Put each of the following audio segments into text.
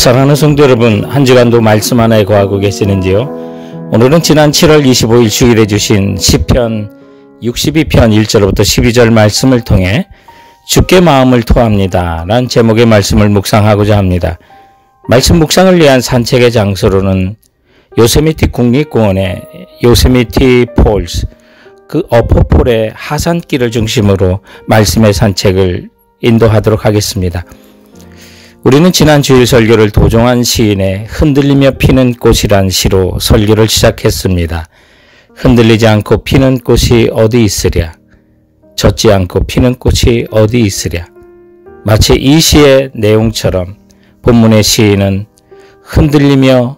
사랑하는 성도 여러분, 한 주간도 말씀 하나에 거하고 계시는지요? 오늘은 지난 7월 25일 주일에 주신 시편 62편 1절부터 12절 말씀을 통해 주께 마음을 토합니다 라는 제목의 말씀을 묵상하고자 합니다. 말씀 묵상을 위한 산책의 장소로는 요세미티 국립공원의 요세미티 폴스, 그 어퍼폴의 하산길을 중심으로 말씀의 산책을 인도하도록 하겠습니다. 우리는 지난 주일 설교를 도종환 시인의 흔들리며 피는 꽃이란 시로 설교를 시작했습니다. 흔들리지 않고 피는 꽃이 어디 있으랴. 젖지 않고 피는 꽃이 어디 있으랴. 마치 이 시의 내용처럼 본문의 시인은 흔들리며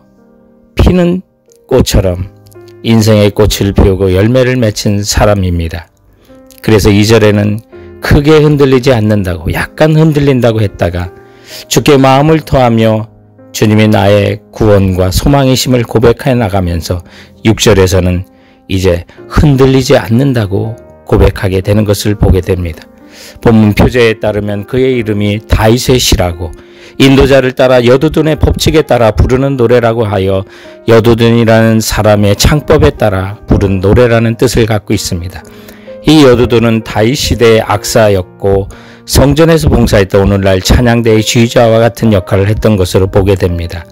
피는 꽃처럼 인생의 꽃을 피우고 열매를 맺힌 사람입니다. 그래서 2절에는 크게 흔들리지 않는다고, 약간 흔들린다고 했다가 주께 마음을 토하며 주님이 나의 구원과 소망이심을 고백해 나가면서 6절에서는 이제 흔들리지 않는다고 고백하게 되는 것을 보게 됩니다. 본문 표제에 따르면 그의 이름이 다윗의 시라고, 인도자를 따라 여두둔의 법칙에 따라 부르는 노래라고 하여 여두둔이라는 사람의 창법에 따라 부른 노래라는 뜻을 갖고 있습니다. 이 여두둔은 다윗 시대의 악사였고 성전에서 봉사했던 오늘날 찬양대의 지휘자와 같은 역할을 했던 것으로 보게 됩니다.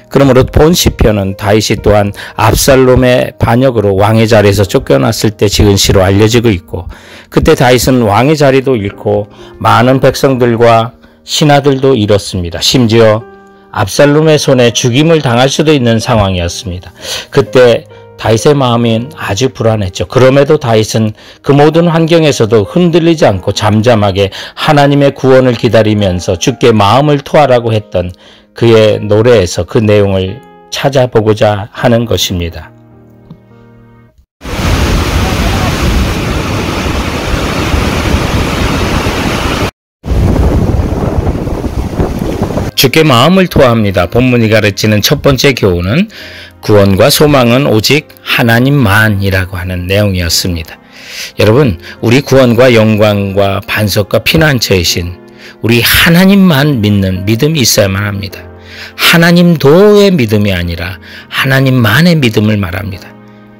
그러므로 본 시편은 다윗이 또한 압살롬의 반역으로 왕의 자리에서 쫓겨났을 때 지은 시로 알려지고 있고, 그때 다윗은 왕의 자리도 잃고 많은 백성들과 신하들도 잃었습니다. 심지어 압살롬의 손에 죽임을 당할 수도 있는 상황이었습니다. 그때 다윗의 마음은 아주 불안했죠. 그럼에도 다윗은 그 모든 환경에서도 흔들리지 않고 잠잠하게 하나님의 구원을 기다리면서 주께 마음을 토하라고 했던 그의 노래에서 그 내용을 찾아보고자 하는 것입니다. 주께 마음을 토합니다. 본문이 가르치는 첫 번째 교훈은 구원과 소망은 오직 하나님만이라고 하는 내용이었습니다. 여러분, 우리 구원과 영광과 반석과 피난처이신 우리 하나님만 믿는 믿음이 있어야만 합니다. 하나님도의 믿음이 아니라 하나님만의 믿음을 말합니다.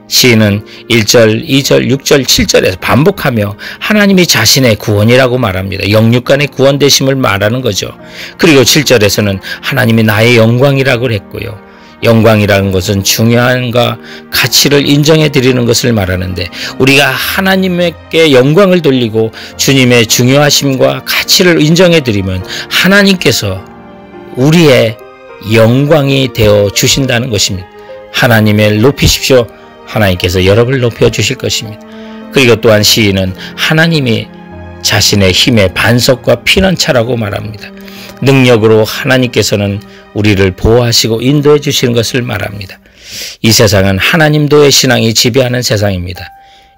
시인은 1절, 2절, 6절, 7절에서 반복하며 하나님이 자신의 구원이라고 말합니다. 영육간의 구원되심을 말하는 거죠. 그리고 7절에서는 하나님이 나의 영광이라고 했고요. 영광이라는 것은 중요함과 가치를 인정해 드리는 것을 말하는데, 우리가 하나님께 영광을 돌리고 주님의 중요하심과 가치를 인정해 드리면 하나님께서 우리의 영광이 되어 주신다는 것입니다. 하나님을 높이십시오. 하나님께서 여러분을 높여주실 것입니다. 그리고 또한 시인은 하나님이 자신의 힘의 반석과 피난처라고 말합니다. 능력으로 하나님께서는 우리를 보호하시고 인도해 주시는 것을 말합니다. 이 세상은 하나님도의 신앙이 지배하는 세상입니다.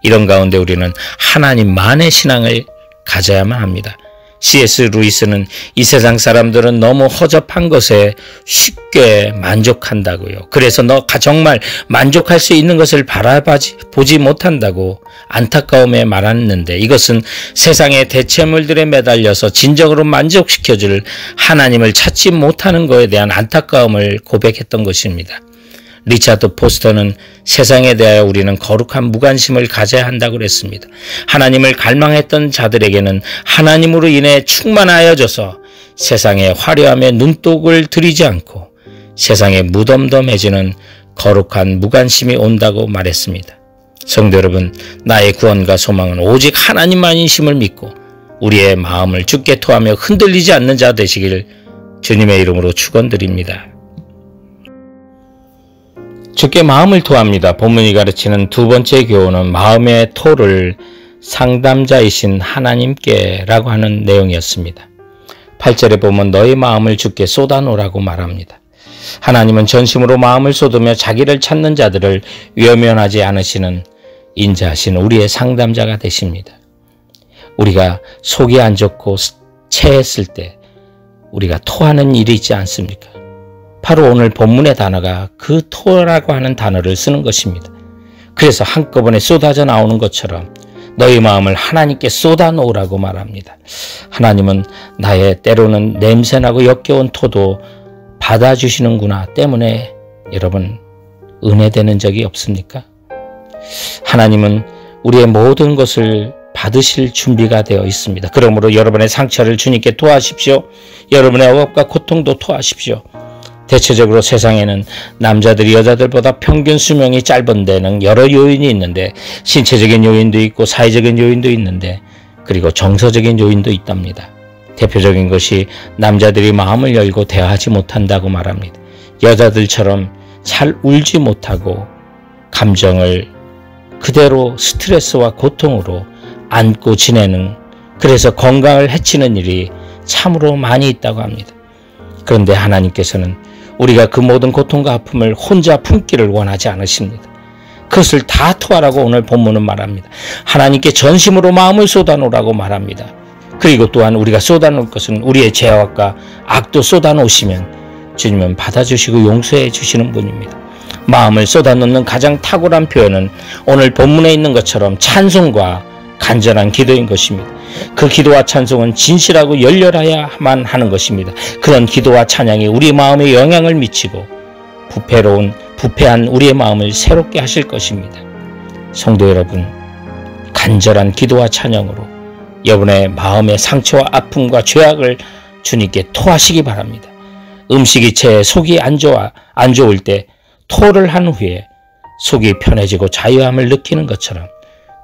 이런 가운데 우리는 하나님만의 신앙을 가져야만 합니다. C.S. 루이스는 이 세상 사람들은 너무 허접한 것에 쉽게 만족한다고요. 그래서 너가 정말 만족할 수 있는 것을 바라보지 못한다고 안타까움에 말했는데, 이것은 세상의 대체물들에 매달려서 진정으로 만족시켜줄 하나님을 찾지 못하는 것에 대한 안타까움을 고백했던 것입니다. 리차드 포스터는 세상에 대하여 우리는 거룩한 무관심을 가져야 한다고 그랬습니다. 하나님을 갈망했던 자들에게는 하나님으로 인해 충만하여져서 세상의 화려함에 눈독을 들이지 않고 세상에 무덤덤해지는 거룩한 무관심이 온다고 말했습니다. 성도 여러분, 나의 구원과 소망은 오직 하나님만이심을 믿고 우리의 마음을 주께 토하며 흔들리지 않는 자 되시길 주님의 이름으로 축원드립니다. 주께 마음을 토합니다. 본문이 가르치는 두 번째 교훈은 마음의 토를 상담자이신 하나님께 라고 하는 내용이었습니다. 8절에 보면 너의 마음을 주께 쏟아놓으라고 말합니다. 하나님은 전심으로 마음을 쏟으며 자기를 찾는 자들을 외면하지 않으시는 인자하신 우리의 상담자가 되십니다. 우리가 속이 안 좋고 체했을 때 우리가 토하는 일이 있지 않습니까? 바로 오늘 본문의 단어가 그 토라고 하는 단어를 쓰는 것입니다. 그래서 한꺼번에 쏟아져 나오는 것처럼 너희 마음을 하나님께 쏟아놓으라고 말합니다. 하나님은 나의 때로는 냄새나고 역겨운 토도 받아주시는구나 때문에 여러분 은혜되는 적이 없습니까? 하나님은 우리의 모든 것을 받으실 준비가 되어 있습니다. 그러므로 여러분의 상처를 주님께 토하십시오. 여러분의 억압과 고통도 토하십시오. 대체적으로 세상에는 남자들이 여자들보다 평균 수명이 짧은 데는 여러 요인이 있는데 신체적인 요인도 있고 사회적인 요인도 있는데 그리고 정서적인 요인도 있답니다. 대표적인 것이 남자들이 마음을 열고 대화하지 못한다고 말합니다. 여자들처럼 잘 울지 못하고 감정을 그대로 스트레스와 고통으로 안고 지내는, 그래서 건강을 해치는 일이 참으로 많이 있다고 합니다. 그런데 하나님께서는 우리가 그 모든 고통과 아픔을 혼자 품기를 원하지 않으십니다. 그것을 다 토하라고 오늘 본문은 말합니다. 하나님께 전심으로 마음을 쏟아놓으라고 말합니다. 그리고 또한 우리가 쏟아놓을 것은 우리의 죄악과 악도 쏟아놓으시면 주님은 받아주시고 용서해 주시는 분입니다. 마음을 쏟아놓는 가장 탁월한 표현은 오늘 본문에 있는 것처럼 찬송과 간절한 기도인 것입니다. 그 기도와 찬송은 진실하고 열렬해야만 하는 것입니다. 그런 기도와 찬양이 우리 마음에 영향을 미치고 부패한 우리의 마음을 새롭게 하실 것입니다. 성도 여러분, 간절한 기도와 찬양으로 여러분의 마음의 상처와 아픔과 죄악을 주님께 토하시기 바랍니다. 음식이 채 속이 안 좋을 때 토를 한 후에 속이 편해지고 자유함을 느끼는 것처럼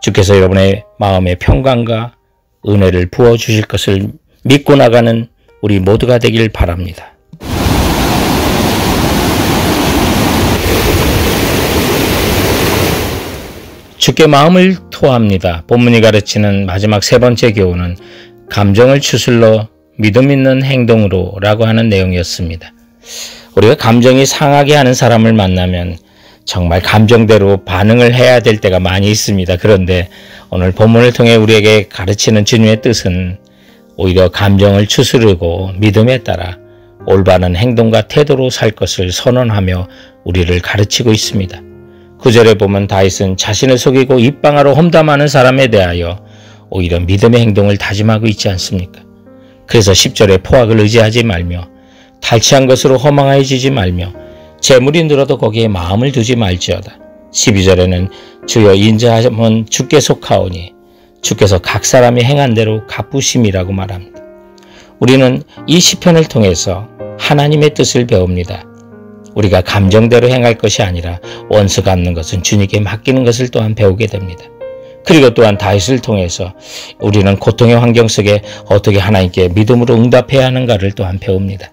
주께서 여러분의 마음의 평강과 은혜를 부어주실 것을 믿고 나가는 우리 모두가 되길 바랍니다. 주께 마음을 토합니다. 본문이 가르치는 마지막 세 번째 교훈은 감정을 추슬러 믿음 있는 행동으로 라고 하는 내용이었습니다. 우리가 감정이 상하게 하는 사람을 만나면 정말 감정대로 반응을 해야 될 때가 많이 있습니다. 그런데 오늘 본문을 통해 우리에게 가르치는 주님의 뜻은 오히려 감정을 추스르고 믿음에 따라 올바른 행동과 태도로 살 것을 선언하며 우리를 가르치고 있습니다. 9절에 보면 다윗은 자신을 속이고 입방아로 험담하는 사람에 대하여 오히려 믿음의 행동을 다짐하고 있지 않습니까? 그래서 10절에 포악을 의지하지 말며 탈취한 것으로 허망해지지 말며 재물이 늘어도 거기에 마음을 두지 말지어다. 12절에는 주여 인자하면 주께 속하오니 주께서 각 사람이 행한 대로 갚으심이라고 말합니다. 우리는 이 시편을 통해서 하나님의 뜻을 배웁니다. 우리가 감정대로 행할 것이 아니라 원수 갚는 것은 주님께 맡기는 것을 또한 배우게 됩니다. 그리고 또한 다윗을 통해서 우리는 고통의 환경 속에 어떻게 하나님께 믿음으로 응답해야 하는가를 또한 배웁니다.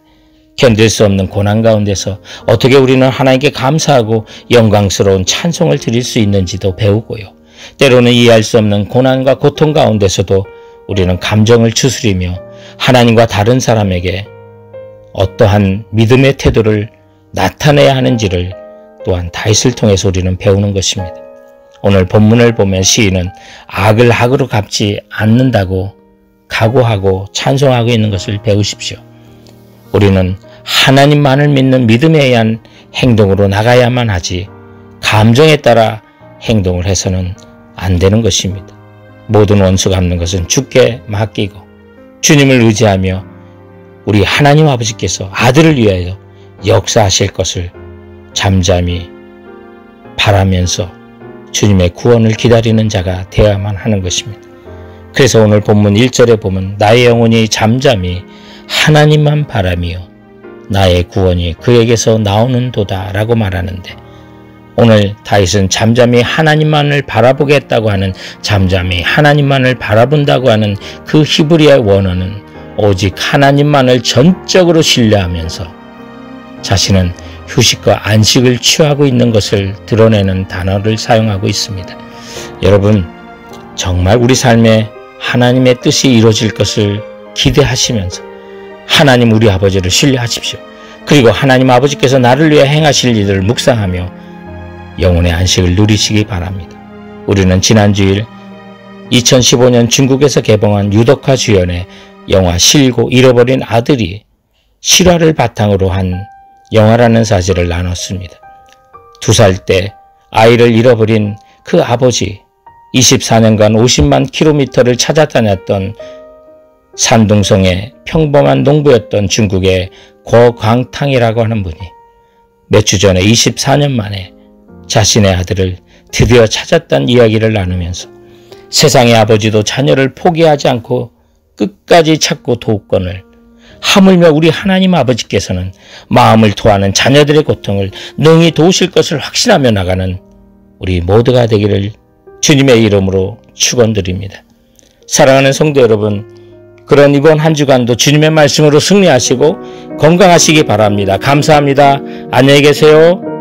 견딜 수 없는 고난 가운데서 어떻게 우리는 하나님께 감사하고 영광스러운 찬송을 드릴 수 있는지도 배우고요. 때로는 이해할 수 없는 고난과 고통 가운데서도 우리는 감정을 추스리며 하나님과 다른 사람에게 어떠한 믿음의 태도를 나타내야 하는지를 또한 다윗을 통해서 우리는 배우는 것입니다. 오늘 본문을 보면 시인은 악을 악으로 갚지 않는다고 각오하고 찬송하고 있는 것을 배우십시오. 우리는 하나님만을 믿는 믿음에 의한 행동으로 나가야만 하지 감정에 따라 행동을 해서는 안 되는 것입니다. 모든 원수 갚는 것은 주께 맡기고 주님을 의지하며 우리 하나님 아버지께서 아들을 위하여 역사하실 것을 잠잠히 바라면서 주님의 구원을 기다리는 자가 되어야만 하는 것입니다. 그래서 오늘 본문 1절에 보면 나의 영혼이 잠잠히 하나님만 바라며 나의 구원이 그에게서 나오는도다 라고 말하는데, 오늘 다윗은 잠잠히 하나님만을 바라보겠다고 하는, 잠잠히 하나님만을 바라본다고 하는 그 히브리어의 원어는 오직 하나님만을 전적으로 신뢰하면서 자신은 휴식과 안식을 취하고 있는 것을 드러내는 단어를 사용하고 있습니다. 여러분, 정말 우리 삶에 하나님의 뜻이 이루어질 것을 기대하시면서 하나님 우리 아버지를 신뢰하십시오. 그리고 하나님 아버지께서 나를 위해 행하실 일을 묵상하며 영혼의 안식을 누리시기 바랍니다. 우리는 지난 주일 2015년 중국에서 개봉한 유덕화 주연의 영화 실고 잃어버린 아들이 실화를 바탕으로 한 영화라는 사실을 나눴습니다. 2살 때 아이를 잃어버린 그 아버지, 24년간 50만 킬로미터를 찾아다녔던 산둥성의 평범한 농부였던 중국의 고광탕이라고 하는 분이 몇 주 전에 24년 만에 자신의 아들을 드디어 찾았다는 이야기를 나누면서 세상의 아버지도 자녀를 포기하지 않고 끝까지 찾고 도우거늘 하물며 우리 하나님 아버지께서는 마음을 토하는 자녀들의 고통을 능히 도우실 것을 확신하며 나가는 우리 모두가 되기를 주님의 이름으로 축원드립니다. 사랑하는 성도 여러분, 그런 이번 한 주간도 주님의 말씀으로 승리하시고 건강하시기 바랍니다. 감사합니다. 안녕히 계세요.